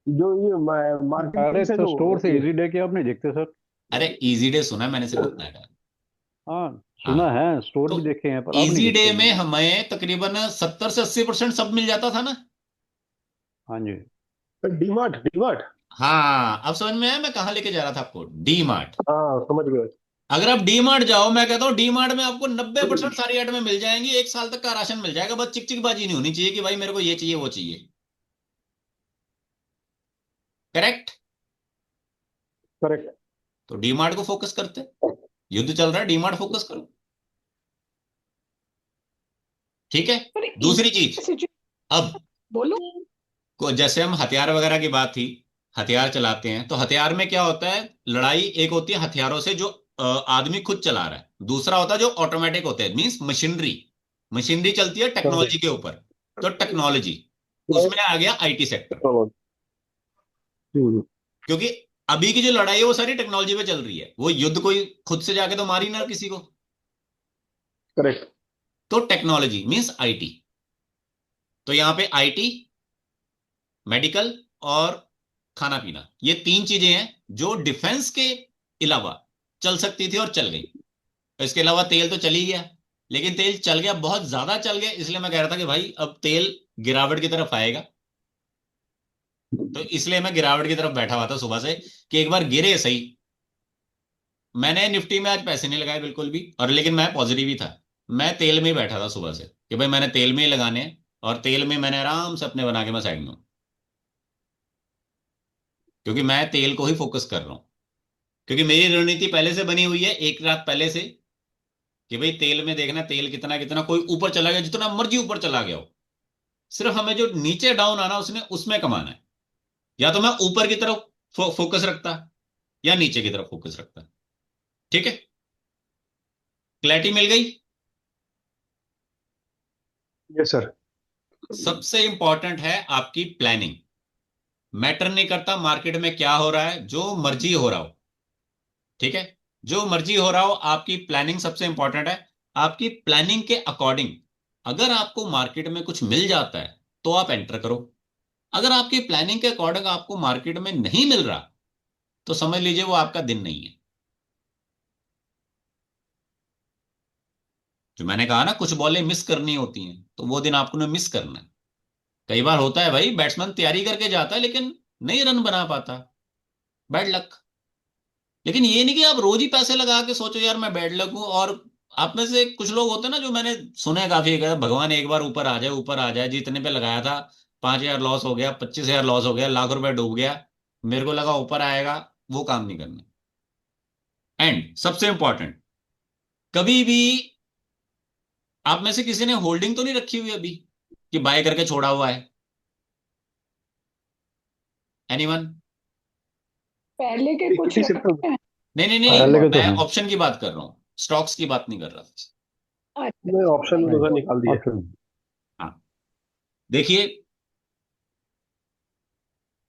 जो ये मार्केट प्लेस है डायरेक्ट जो स्टोर से ये। इजी डे के आप नहीं देखते सर। अरे इजी डे सुना है मैंने, सिर्फ उतना है। हाँ, सुना हाँ, है, स्टोर तो भी देखे हैं, पर अब नहीं इजी डे दिखते में मुझे। हमें तकरीबन 70 से 80% सब मिल जाता था ना। हाँ जी। डीमार्ट डीमार्ट। हाँ, अब समझ में आया मैं कहाँ लेके जा रहा था आपको, डी मार्ट। हाँ समझ गए। अगर आप डी मार्ट जाओ, मैं कहता हूँ डी मार्ट में आपको 90% सारी आइटमें मिल जाएंगी, एक साल तक का राशन मिल जाएगा। बस चिक चिक बाजी नहीं होनी चाहिए कि भाई मेरे को ये चाहिए वो चाहिए। करेक्ट। करेक्ट। तो डी मार्ट को फोकस करते हैं। युद्ध चल रहा है, डी मार्ट फोकस करो। ठीक है। पर दूसरी चीज, इंडिया सिचुएशन। अब बोलो। जैसे हम हथियार वगैरह की बात थी, हथियार चलाते हैं तो हथियार में क्या होता है। लड़ाई एक होती है हथियारों से जो आदमी खुद चला रहा है, दूसरा होता है जो ऑटोमेटिक होते हैं, मींस मशीनरी। मशीनरी चलती है टेक्नोलॉजी के ऊपर। तो टेक्नोलॉजी, उसमें आ गया आईटी सेक्टर। क्योंकि अभी की जो लड़ाई है वो सारी टेक्नोलॉजी पे चल रही है, वो युद्ध कोई खुद से जाके तो मारी ना किसी को। करेक्ट। तो टेक्नोलॉजी मींस आईटी। तो यहां पे आईटी मेडिकल और खाना पीना, ये तीन चीजें हैं जो डिफेंस के अलावा चल सकती थी और चल गई। इसके अलावा तेल तो चल ही गया, लेकिन तेल चल गया, बहुत ज्यादा चल गया, इसलिए मैं कह रहा था कि भाई अब तेल गिरावट की तरफ आएगा। तो इसलिए मैं गिरावट की तरफ बैठा हुआ था सुबह से कि एक बार गिरे सही। मैंने निफ्टी में आज पैसे नहीं लगाए बिल्कुल भी, और लेकिन मैं पॉजिटिव ही था। मैं तेल में ही बैठा था सुबह से कि भाई मैंने तेल में ही लगाने हैं, और तेल में मैंने आराम से अपने बना के मैं साइड में हूं, क्योंकि मैं तेल को ही फोकस कर रहा हूं। क्योंकि मेरी रणनीति पहले से बनी हुई है, एक रात पहले से, कि भाई तेल में देखना तेल कितना कितना, कोई ऊपर चला गया जितना मर्जी ऊपर चला गया हो, सिर्फ हमें जो नीचे डाउन आना उसने उसमें कमाना है। या तो मैं ऊपर की तरफ फोकस रखता, या नीचे की तरफ फोकस रखता। ठीक है, क्लैरिटी मिल गई। Yes sir. सबसे इंपॉर्टेंट है आपकी प्लानिंग। मैटर नहीं करता मार्केट में क्या हो रहा है, जो मर्जी हो रहा हो, ठीक है, जो मर्जी हो रहा हो, आपकी प्लानिंग सबसे इंपॉर्टेंट है। आपकी प्लानिंग के अकॉर्डिंग अगर आपको मार्केट में कुछ मिल जाता है तो आप एंटर करो। अगर आपकी प्लानिंग के अकॉर्डिंग आपको मार्केट में नहीं मिल रहा, तो समझ लीजिए वो आपका दिन नहीं है। जो मैंने कहा ना, कुछ बॉलें मिस करनी होती हैं, तो वो दिन आपको मिस करना है। कई बार होता है भाई, बैट्समैन तैयारी करके जाता है लेकिन नहीं रन बना पाता, बैड लक। लेकिन ये नहीं कि आप रोज ही पैसे लगा के सोचो यार मैं बैड लक हूं। और आप में से कुछ लोग होते हैं ना, जो मैंने सुने काफी, कहते हैं, भगवान एक बार ऊपर आ जाए, ऊपर आ जाए, जितने पे लगाया था 5,000 लॉस हो गया, 25,000 लॉस हो गया, लाख रुपए डूब गया, मेरे को लगा ऊपर आएगा। वो काम नहीं करना। एंड सबसे इंपॉर्टेंट, कभी भी आप में से किसी ने होल्डिंग तो नहीं रखी हुई अभी, कि बाय करके छोड़ा हुआ है? एनीवन? पहले के कुछ इक्विटी सेक्टर रखे हैं। नहीं नहीं और नहीं, पहले के तो मैं हैं। ऑप्शन की बात कर रहा हूँ, स्टॉक्स की बात नहीं कर रहा। में ऑप्शन में नहीं, उधर निकाल दिए। ऑप्शन। हाँ, देखिए,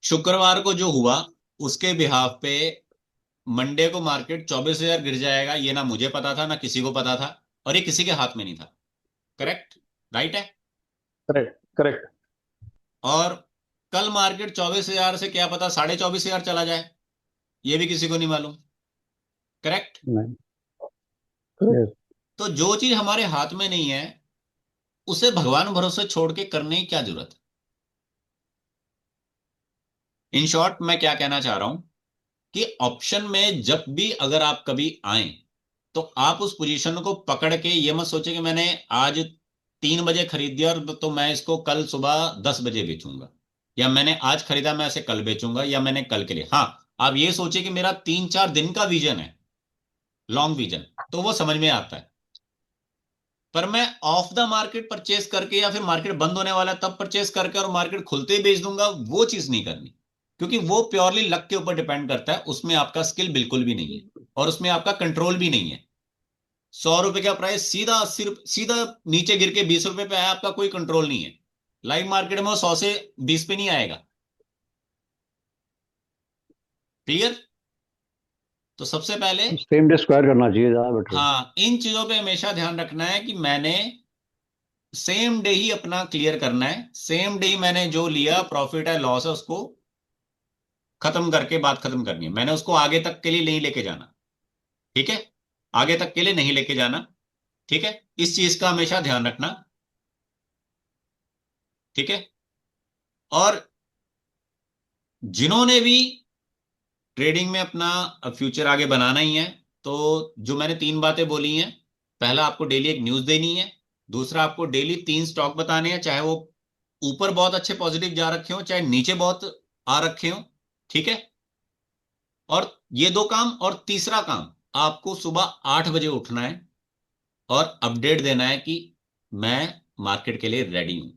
शुक्रवार को जो हुआ उसके बिहाफ पे मंडे को मार्केट 24,000 गिर जाएगा, ये ना मुझे पता था ना किसी को पता था, और ये किसी के हाथ में नहीं था। करेक्ट? राइट है। Correct correct. और कल मार्केट 24,000 से क्या पता 24,500 चला जाए, ये भी किसी को नहीं मालूम। करेक्ट? नहीं। करेक्ट। यस। तो जो चीज हमारे हाथ में नहीं है, उसे भगवान भरोसे छोड़ के करने की क्या जरूरत है? इन शॉर्ट मैं क्या कहना चाह रहा हूं, कि ऑप्शन में जब भी अगर आप कभी आए, तो आप उस पोजीशन को पकड़ के ये मत सोचे कि मैंने आज 3 बजे खरीद दिया और तो मैं इसको कल सुबह 10 बजे बेचूंगा, या मैंने आज खरीदा मैं इसे कल बेचूंगा, या मैंने कल के लिए। हाँ, आप ये सोचिए कि मेरा 3-4 दिन का विजन है, लॉन्ग विजन, तो वो समझ में आता है। पर मैं ऑफ द मार्केट परचेस करके, या फिर मार्केट बंद होने वाला है तब परचेस करके और मार्केट खुलते ही बेच दूंगा, वो चीज नहीं करनी। क्योंकि वो प्योरली लक के ऊपर डिपेंड करता है, उसमें आपका स्किल बिल्कुल भी नहीं है, और उसमें आपका कंट्रोल भी नहीं है। 100 रुपए का प्राइस सीधा 80 रुपए, सीधा नीचे गिर के 20 रुपए पे आया, आपका कोई कंट्रोल नहीं है। लाइव मार्केट में वो 100 से 20 पे नहीं आएगा। क्लियर? तो सबसे पहले, सेम डे स्क्वायर करना चाहिए, ज़्यादा बेटर। हाँ, इन चीजों पे हमेशा ध्यान रखना है कि मैंने सेम डे ही अपना क्लियर करना है। सेम डे ही मैंने जो लिया प्रॉफिट है लॉस है उसको खत्म करके बात खत्म करनी है। मैंने उसको आगे तक के लिए नहीं लेके जाना। ठीक है, आगे तक के लिए नहीं लेके जाना। ठीक है, इस चीज का हमेशा ध्यान रखना। ठीक है, और जिन्होंने भी ट्रेडिंग में अपना फ्यूचर आगे बनाना ही है, तो जो मैंने 3 बातें बोली हैं, पहला आपको डेली एक न्यूज देनी है, दूसरा आपको डेली 3 स्टॉक बताने हैं, चाहे वो ऊपर बहुत अच्छे पॉजिटिव जा रखे हो, चाहे नीचे बहुत आ रखे हो। ठीक है, और ये 2 काम, और तीसरा काम, आपको सुबह 8 बजे उठना है और अपडेट देना है कि मैं मार्केट के लिए रेडी हूं।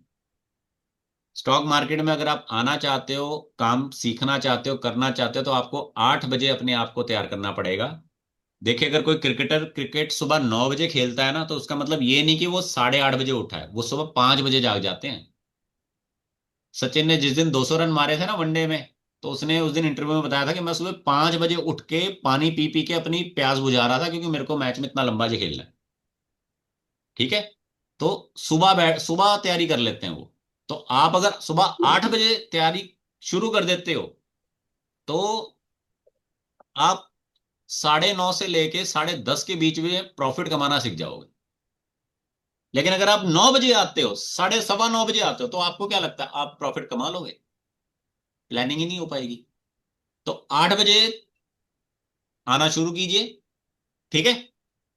स्टॉक मार्केट में अगर आप आना चाहते हो, काम सीखना चाहते हो, करना चाहते हो, तो आपको 8 बजे अपने आप को तैयार करना पड़ेगा। देखिए, अगर कोई क्रिकेटर क्रिकेट सुबह 9 बजे खेलता है ना, तो उसका मतलब ये नहीं कि वो 8:30 बजे उठा है, वो सुबह 5 बजे जाग जाते हैं। सचिन ने जिस दिन 200 रन मारे थे ना वनडे में, तो उसने उस दिन इंटरव्यू में बताया था कि मैं सुबह 5 बजे उठ के पानी पी पी के अपनी प्यास बुझा रहा था, क्योंकि मेरे को मैच में इतना लंबा खेलना है। ठीक है, तो सुबह तैयारी कर लेते हैं वो। तो आप अगर सुबह 8 बजे तैयारी शुरू कर देते हो तो आप 9:30 से लेके 10:30 के बीच में प्रॉफिट कमाना सीख जाओगे। लेकिन अगर आप 9 बजे आते हो, 9:15 बजे आते हो, तो आपको क्या लगता है आप प्रॉफिट कमा लोगे? प्लानिंग ही नहीं हो पाएगी। तो 8 बजे आना शुरू कीजिए। ठीक है,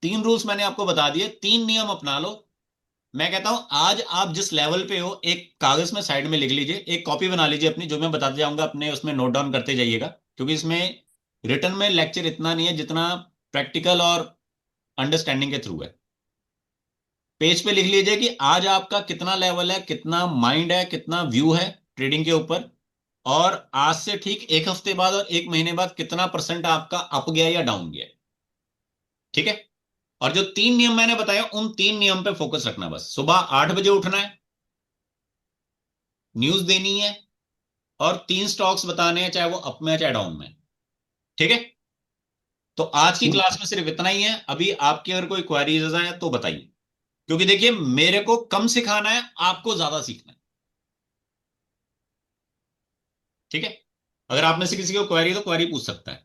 3 रूल्स मैंने आपको बता दिए, 3 नियम अपना लो। मैं कहता हूं आज आप जिस लेवल पे हो, एक कागज में साइड में लिख लीजिए, एक कॉपी बना लीजिए अपनी, जो मैं बताते जाऊंगा अपने उसमें नोट डाउन करते जाइएगा, क्योंकि इसमें रिटर्न में लेक्चर इतना नहीं है जितना प्रैक्टिकल और अंडरस्टैंडिंग के थ्रू है। पेज पे लिख लीजिए कि आज आपका कितना लेवल है, कितना माइंड है, कितना व्यू है ट्रेडिंग के ऊपर, और आज से ठीक 1 हफ्ते बाद और 1 महीने बाद कितना परसेंट आपका अप गया या डाउन गया। ठीक है, और जो 3 नियम मैंने बताया उन 3 नियम पे फोकस रखना। बस सुबह 8 बजे उठना है, न्यूज देनी है, और 3 स्टॉक्स बताने हैं, चाहे वो अप में है चाहे डाउन में। ठीक है, तो आज की क्लास में सिर्फ इतना ही है। अभी आपकी अगर कोई क्वेरीज है तो बताइए, क्योंकि देखिए मेरे को कम सिखाना है, आपको ज्यादा सीखना है। ठीक है, अगर आप में से किसी को क्वेरी तो क्वेरी पूछ सकता है।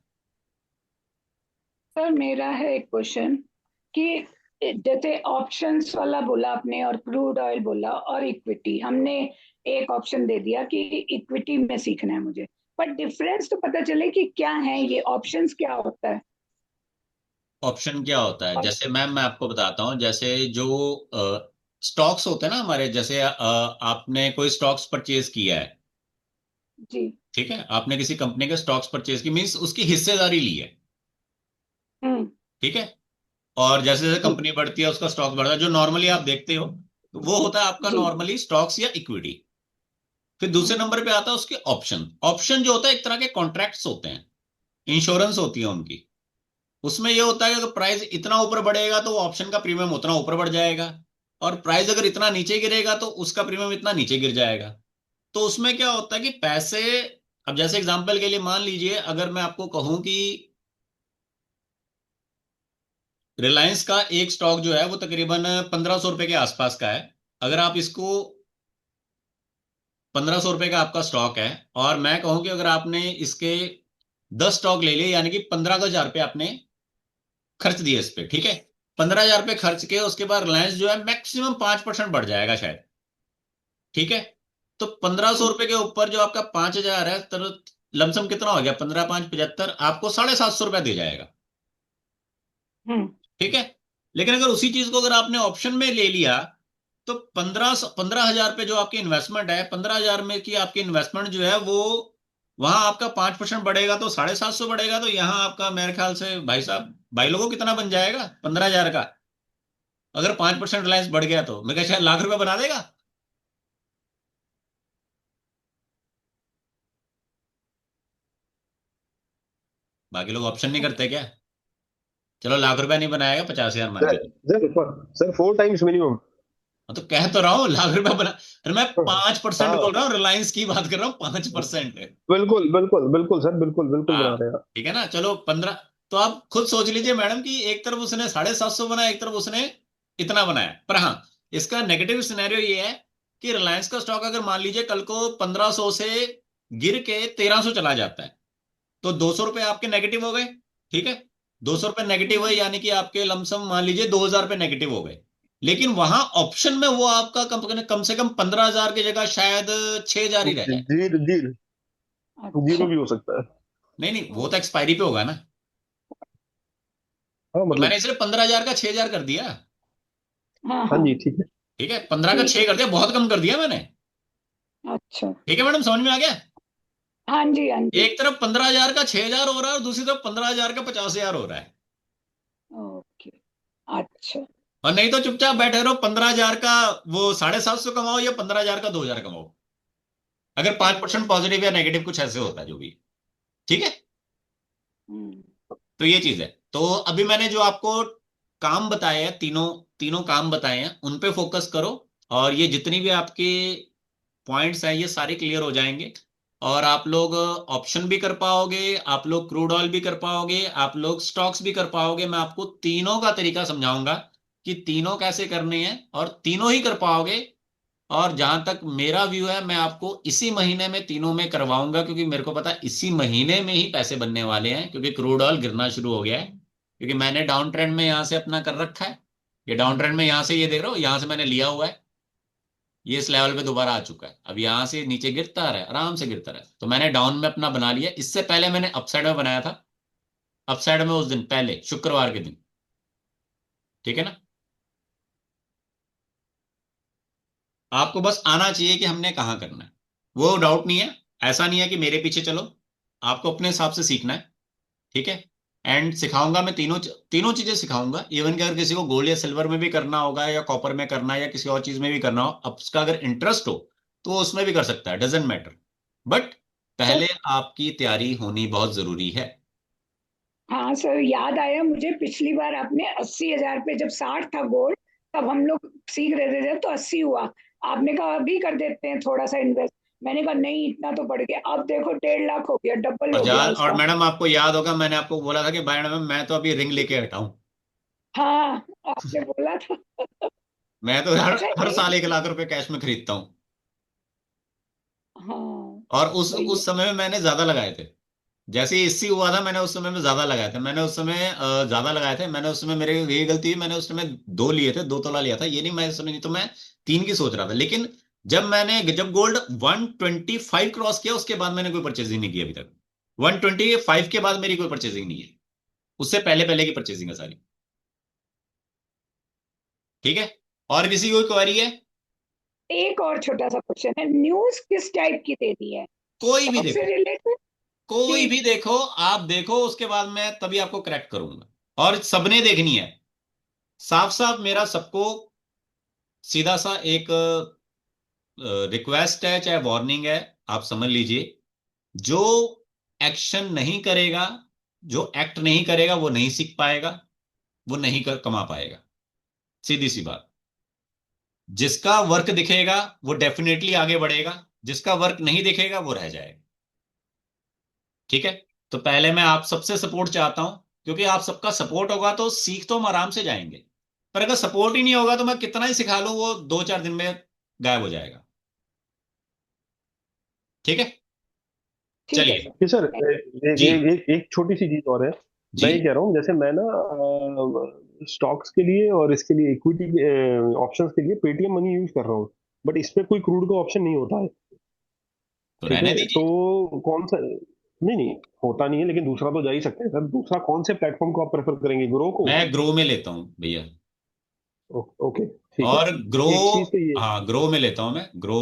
सर मेरा है एक क्वेश्चन कि जैसे ऑप्शंस वाला बोला आपने और क्रूड ऑयल बोला और इक्विटी, हमने एक ऑप्शन दे दिया कि इक्विटी में सीखना है मुझे, पर डिफरेंस तो पता चले कि क्या है, ये ऑप्शंस क्या होता है। ऑप्शन क्या होता है? और जैसे मैम मैं आपको बताता हूं, जैसे जो स्टॉक्स होते हैं ना हमारे, जैसे आपने कोई स्टॉक्स परचेज किया है, जी। ठीक है, आपने किसी कंपनी के स्टॉक्स परचेज की, मीन्स उसकी हिस्सेदारी ली है। हम्म। ठीक है, और जैसे जैसे जी। कंपनी बढ़ती है उसका स्टॉक बढ़ता है, जो नॉर्मली आप देखते हो तो वो होता है आपका जी। नॉर्मली स्टॉक्स या इक्विटी। फिर दूसरे हम्म। नंबर पे आता है उसके ऑप्शन। ऑप्शन जो होता है एक तरह के कॉन्ट्रैक्ट्स होते हैं, इंश्योरेंस होती है उनकी। उसमें ये होता है कि अगर प्राइस इतना ऊपर बढ़ेगा तो ऑप्शन का प्रीमियम उतना ऊपर बढ़ जाएगा, और प्राइस अगर इतना नीचे गिरेगा तो उसका प्रीमियम इतना नीचे गिर जाएगा। तो उसमें क्या होता है कि पैसे, अब जैसे एग्जांपल के लिए मान लीजिए अगर मैं आपको कहूं कि रिलायंस का एक स्टॉक जो है वो तकरीबन 1500 रुपए के आसपास का है। अगर आप इसको, 1500 रुपए का आपका स्टॉक है, और मैं कहूं कि अगर आपने इसके 10 स्टॉक ले लिए, यानी कि 15,000 रुपये आपने खर्च दिए इस पे। ठीक है, 15,000 रुपये खर्च के उसके बाद रिलायंस जो है मैक्सिमम 5% बढ़ जाएगा शायद। ठीक है, तो 1500 रुपए के ऊपर जो आपका 5,000 है, तो लमसम कितना हो गया? 15×5 = 75, आपको 750 रुपया दे जाएगा। हम्म। ठीक है, लेकिन अगर उसी चीज को अगर आपने ऑप्शन में ले लिया तो 15,000 रुपये जो आपकी इन्वेस्टमेंट है, 15,000 में की आपकी इन्वेस्टमेंट जो है वो, वहां आपका 5% बढ़ेगा तो 750 बढ़ेगा, तो यहाँ आपका मेरे ख्याल से भाई साहब, भाई लोगों कितना बन जाएगा 15,000 का? अगर 5% रिलायंस बढ़ गया तो मैं क्या शायद लाख रुपया बना देगा। बाकी लोग ऑप्शन नहीं करते क्या? चलो लाख रुपया नहीं बनाएगा, 50,000 मान के सर चलो। Sir sir 4 times minimum. हाँ, तो कह तो रहा हूँ लाख रुपया बना। अरे मैं 5% बोल हाँ, रहा हूँ, रिलायंस की बात कर रहा हूँ, 5%। बिल्कुल बिल्कुल बिल्कुल सर, बिल्कुल बिल्कुल बना हाँ, रहे हैं आप। ठीक है ना, चलो 15। तो आप खुद सोच लीजिए मैडम कि एक तरफ उसने 750 बनाया, एक तरफ उसने इतना बनाया। पर हाँ, इसका नेगेटिव सिनेरियो ये है कि रिलायंस का स्टॉक अगर मान लीजिए कल को 1500 से गिर के 1300 चला जाता है, तो 200 रुपये आपके नेगेटिव हो गए। ठीक है, 200 रुपये नेगेटिव हुए, यानी कि आपके लमसम मान लीजिए 2,000 रुपये नेगेटिव हो गए। लेकिन वहां ऑप्शन में वो आपका कम से कम 15,000 की जगह शायद 6,000 ही रह जाए। जीरो जीरो, अच्छा। जीरो भी हो सकता है। नहीं नहीं, वो तो एक्सपायरी पे होगा ना। हाँ तो मैंने मतलब, सिर्फ 15,000 का 6,000 कर दिया। हाँ हाँ हाँ। जी ठीक है। ठीक है, 15 का ठीक 6 है। कर दिया, बहुत कम कर दिया मैंने। अच्छा। ठीक है मैडम, समझ में आ गया? हाँ जी, हाँ जी। एक तरफ 15,000 का 6,000 हो रहा है और दूसरी तरफ 15,000 का 50,000 हो रहा है। ओके। अच्छा। और नहीं तो चुपचाप बैठे रहो, 15,000 का वो 750 कमाओ या 15,000 का 2,000 कमाओ, अगर 5% ओ। पॉजिटिव या नेगेटिव कुछ ऐसे होता है जो भी। ठीक है, हम्म। तो ये चीज है। तो अभी मैंने जो आपको काम बताए हैं, तीनों तीनों काम बताए हैं, उन पे फोकस करो, और ये जितनी भी आपके पॉइंट्स हैं ये सारे क्लियर हो जाएंगे, और आप लोग ऑप्शन भी कर पाओगे, आप लोग क्रूड ऑयल भी कर पाओगे, आप लोग स्टॉक्स भी कर पाओगे। मैं आपको तीनों का तरीका समझाऊंगा कि तीनों कैसे करने हैं, और तीनों ही कर पाओगे और जहां तक मेरा व्यू है, मैं आपको इसी महीने में तीनों में करवाऊंगा, क्योंकि मेरे को पता है इसी महीने में ही पैसे बनने वाले हैं, क्योंकि क्रूड ऑयल गिरना शुरू हो गया है। क्योंकि मैंने डाउन ट्रेंड में यहां से अपना कर रखा है, ये डाउन ट्रेंड में यहां से, ये देख रहे हो, यहां से मैंने लिया हुआ है, ये इस लेवल पे दोबारा आ चुका है। अब यहां से नीचे गिरता रहा है, आराम से गिरता रहा है, तो मैंने डाउन में अपना बना लिया। इससे पहले मैंने अपसाइड में बनाया था, अपसाइड में उस दिन पहले शुक्रवार के दिन, ठीक है ना। आपको बस आना चाहिए कि हमने कहाँ करना है, वो डाउट नहीं है। ऐसा नहीं है कि मेरे पीछे चलो, आपको अपने हिसाब से सीखना है, ठीक है। एंड सिखाऊंगा मैं, तीनों चीजें सिखाऊंगा। इवन कि अगर किसी को गोल्ड या सिल्वर में भी करना होगा, या कॉपर में करना है, या किसी और चीज में भी करना हो, अब उसका अगर इंटरेस्ट हो तो वो उसमें भी कर सकता है, डजेंट मैटर। बट सर, पहले आपकी तैयारी होनी बहुत जरूरी है। हाँ सर, याद आया मुझे, पिछली बार आपने 80,000 पे, जब 60 था गोल्ड, तब हम लोग सीख रहे थे तो 80 हुआ। आपने कहा अभी कर देते हैं थोड़ा सा इन्वेस्ट। मैंने कहा नहीं, इतना तो बढ़ गया, अब देखो 1.5 लाख हो गया, डबल और हो गया जान, और उसका। मैडम आपको याद होगा, मैंने आपको बोला था कि मैडम मैं तो अभी रिंग लेके हटा हूं। हाँ, आपने बोला था। मैं तो हर अच्छा, हर साल एक, 1 लाख रुपए कैश में खरीदता हूं। हाँ, और उस सही है। उस समय में मैंने ज्यादा लगाए थे। जैसे ही इसी हुआ था, मैंने उस समय में ज्यादा लगाए थे, मैंने उस समय ज्यादा लगाए थे। मैंने उस समय, मेरे ये गलती है, मैंने उस समय 2 लिए थे, 2 तोला लिया था। ये नहीं, मैं इस समय नहीं तो मैं 3 की सोच रहा था। लेकिन जब गोल्ड 125 क्रॉस किया, उसके बाद मैंने कोई परचेजिंग नहीं की अभी तक। 125 के बाद मेरी कोई परचेजिंग नहीं है, उससे पहले पहले की परचेजिंग है सारी, ठीक है। और किसी कोई क्वेरी है? एक और छोटा सा क्वेश्चन है, न्यूज किस टाइप की देनी है? कोई भी स्टॉक से देखो, रिलेटेड? कोई ठीक। भी देखो, आप देखो, उसके बाद मैं तभी आपको करेक्ट करूंगा। और सबने देखनी है, साफ साफ मेरा सबको सीधा सा एक रिक्वेस्ट है, चाहे वार्निंग है, आप समझ लीजिए। जो एक्शन नहीं करेगा, जो एक्ट नहीं करेगा, वो नहीं सीख पाएगा, वो नहीं कमा पाएगा, सीधी सी बात। जिसका वर्क दिखेगा वो डेफिनेटली आगे बढ़ेगा, जिसका वर्क नहीं दिखेगा वो रह जाएगा, ठीक है। तो पहले मैं आप सबसे सपोर्ट चाहता हूं, क्योंकि आप सबका सपोर्ट होगा तो सीख तो हम आराम से जाएंगे। पर अगर सपोर्ट ही नहीं होगा, तो मैं कितना ही सिखा लूं, वो 2-4 दिन में गायब हो जाएगा, ठीक है। ठीक है चलिए। कि सर सर। जी। एक छोटी सी चीज और है। जी। मैं ये कह रहा हूँ, जैसे मैं ना स्टॉक्स के लिए और इसके लिए इक्विटी ऑप्शंस के लिए पेटीएम मनी यूज कर रहा हूँ, बट इस पे कोई क्रूड का ऑप्शन नहीं होता है। तो ठीक रहने है, तो दीजिए। कौन सा, नहीं नहीं, होता नहीं है, लेकिन दूसरा तो जा ही सकते हैं सर। दूसरा कौन से प्लेटफॉर्म को आप प्रेफर करेंगे, ग्रो को? मैं ग्रो में लेता हूं भैया। ओके, ठीक है। और ग्रो, एक चीज तो ये, हाँ ग्रो में लेता हूं मैं, ग्रो